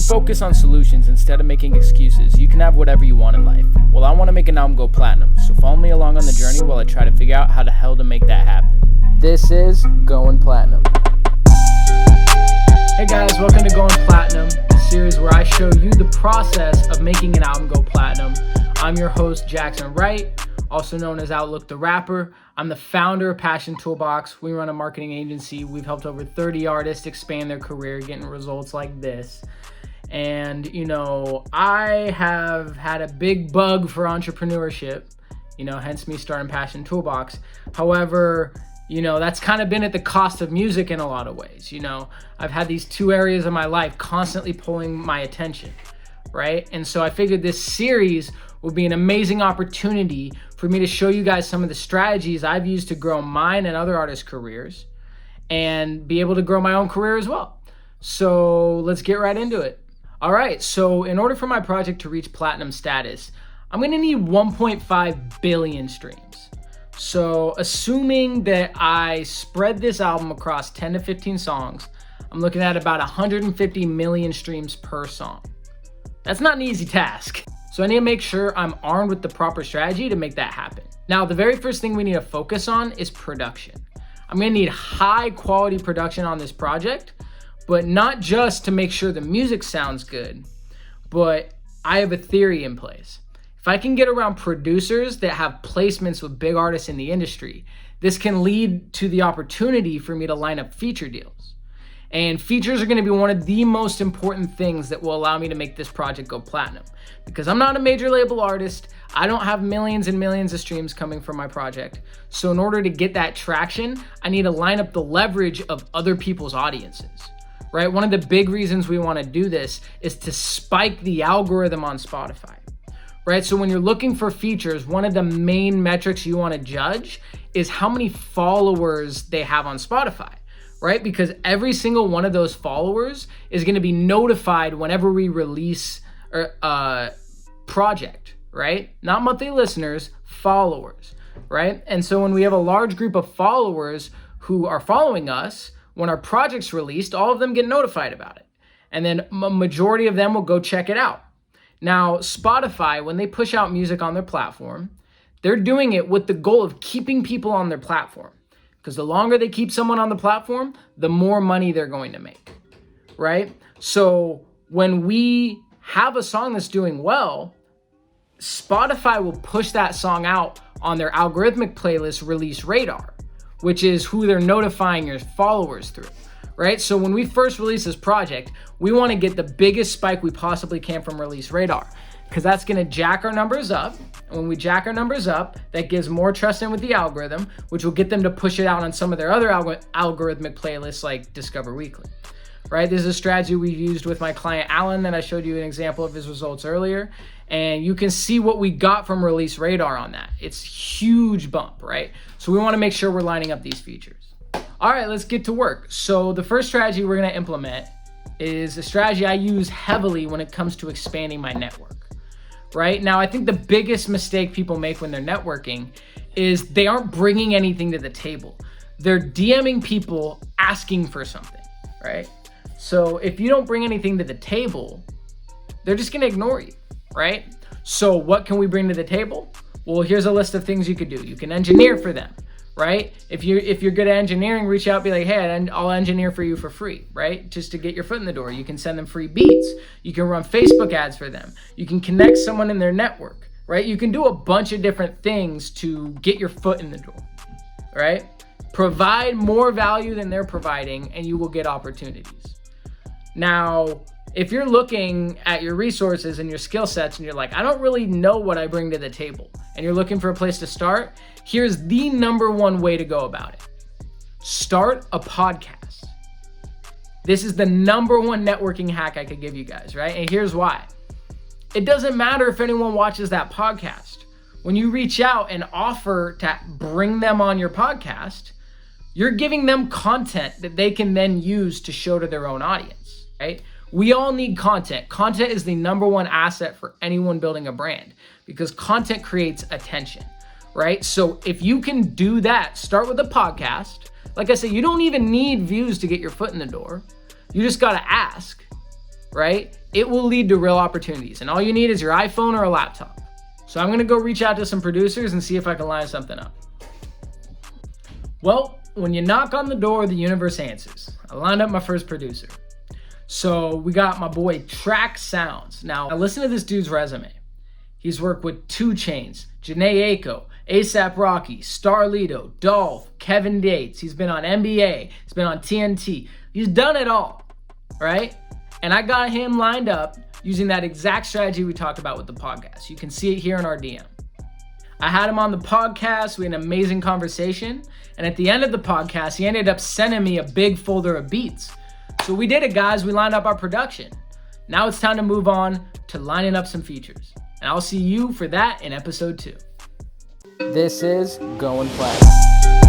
focus on solutions instead of making excuses, you can have whatever you want in life. Well, I want to make an album go platinum, so follow me along on the journey while I try to figure out how the hell to make that happen. This is Going Platinum. Hey guys, welcome to Going Platinum, a series where I show you the process of making an album go platinum. I'm your host, Jackson Wright, also known as Outlook the Rapper. I'm the founder of Passion Toolbox. We run a marketing agency. We've helped over 30 artists expand their career, getting results like this. And, I have had a big bug for entrepreneurship, hence me starting Passion Toolbox. However, that's kind of been at the cost of music in a lot of ways. I've had these two areas of my life constantly pulling my attention, right? And so I figured this series would be an amazing opportunity for me to show you guys some of the strategies I've used to grow mine and other artists' careers and be able to grow my own career as well. So let's get right into it. All right, so in order for my project to reach platinum status, I'm gonna need 1.5 billion streams. So assuming that I spread this album across 10 to 15 songs, I'm looking at about 150 million streams per song. That's not an easy task. So I need to make sure I'm armed with the proper strategy to make that happen. Now, the very first thing we need to focus on is production. I'm gonna need high quality production on this project, but not just to make sure the music sounds good, but I have a theory in place. If I can get around producers that have placements with big artists in the industry, this can lead to the opportunity for me to line up feature deals. And features are gonna be one of the most important things that will allow me to make this project go platinum. Because I'm not a major label artist, I don't have millions and millions of streams coming from my project. So in order to get that traction, I need to line up the leverage of other people's audiences, right? One of the big reasons we wanna do this is to spike the algorithm on Spotify, right? So when you're looking for features, one of the main metrics you wanna judge is how many followers they have on Spotify, right? Because every single one of those followers is gonna be notified whenever we release a project, right? Not monthly listeners, followers, right? And so when we have a large group of followers who are following us, when our project's released, all of them get notified about it. And then a majority of them will go check it out. Now, Spotify, when they push out music on their platform, they're doing it with the goal of keeping people on their platform. Because the longer they keep someone on the platform, the more money they're going to make, right? So when we have a song that's doing well, Spotify will push that song out on their algorithmic playlist Release Radar, which is who they're notifying your followers through, right? So when we first release this project, we want to get the biggest spike we possibly can from Release Radar, because that's going to jack our numbers up. And when we jack our numbers up, that gives more trust in with the algorithm, which will get them to push it out on some of their other algorithmic playlists like Discover Weekly, right? This is a strategy we've used with my client, Alan, that I showed you an example of his results earlier. And you can see what we got from Release Radar on that. It's huge bump, right? So we want to make sure we're lining up these features. All right, let's get to work. So the first strategy we're going to implement is a strategy I use heavily when it comes to expanding my network, right? Now, I think the biggest mistake people make when they're networking is they aren't bringing anything to the table. They're DMing people asking for something, right? So if you don't bring anything to the table, they're just going to ignore you, right? So what can we bring to the table? Well, here's a list of things you could do. You can engineer for them, right? If you're good at engineering, reach out, be like, hey, I'll engineer for you for free, right? Just to get your foot in the door. You can send them free beats. You can run Facebook ads for them. You can connect someone in their network, right? You can do a bunch of different things to get your foot in the door, right? Provide more value than they're providing and you will get opportunities. Now, if you're looking at your resources and your skill sets and you're like, I don't really know what I bring to the table, and you're looking for a place to start, here's the number one way to go about it. Start a podcast. This is the number one networking hack I could give you guys, right? And here's why. It doesn't matter if anyone watches that podcast. When you reach out and offer to bring them on your podcast, you're giving them content that they can then use to show to their own audience, right? We all need content. Content is the number one asset for anyone building a brand because content creates attention, right? So if you can do that, start with a podcast. Like I said, you don't even need views to get your foot in the door. You just got to ask, right? It will lead to real opportunities. And all you need is your iPhone or a laptop. So I'm gonna go reach out to some producers and see if I can line something up. Well, when you knock on the door, the universe answers. I lined up my first producer. So we got my boy Track Sounds. Now, I listened to this dude's resume. He's worked with 2 Chainz, Janae Aiko, A$AP Rocky, Starlito, Dolph, Kevin Gates. He's been on NBA. He's been on TNT. He's done it all, right? And I got him lined up using that exact strategy we talked about with the podcast. You can see it here in our DM. I had him on the podcast. We had an amazing conversation. And at the end of the podcast, he ended up sending me a big folder of beats. So we did it, guys. We lined up our production. Now it's time to move on to lining up some features. And I'll see you for that in episode 2. This is Going Platinum.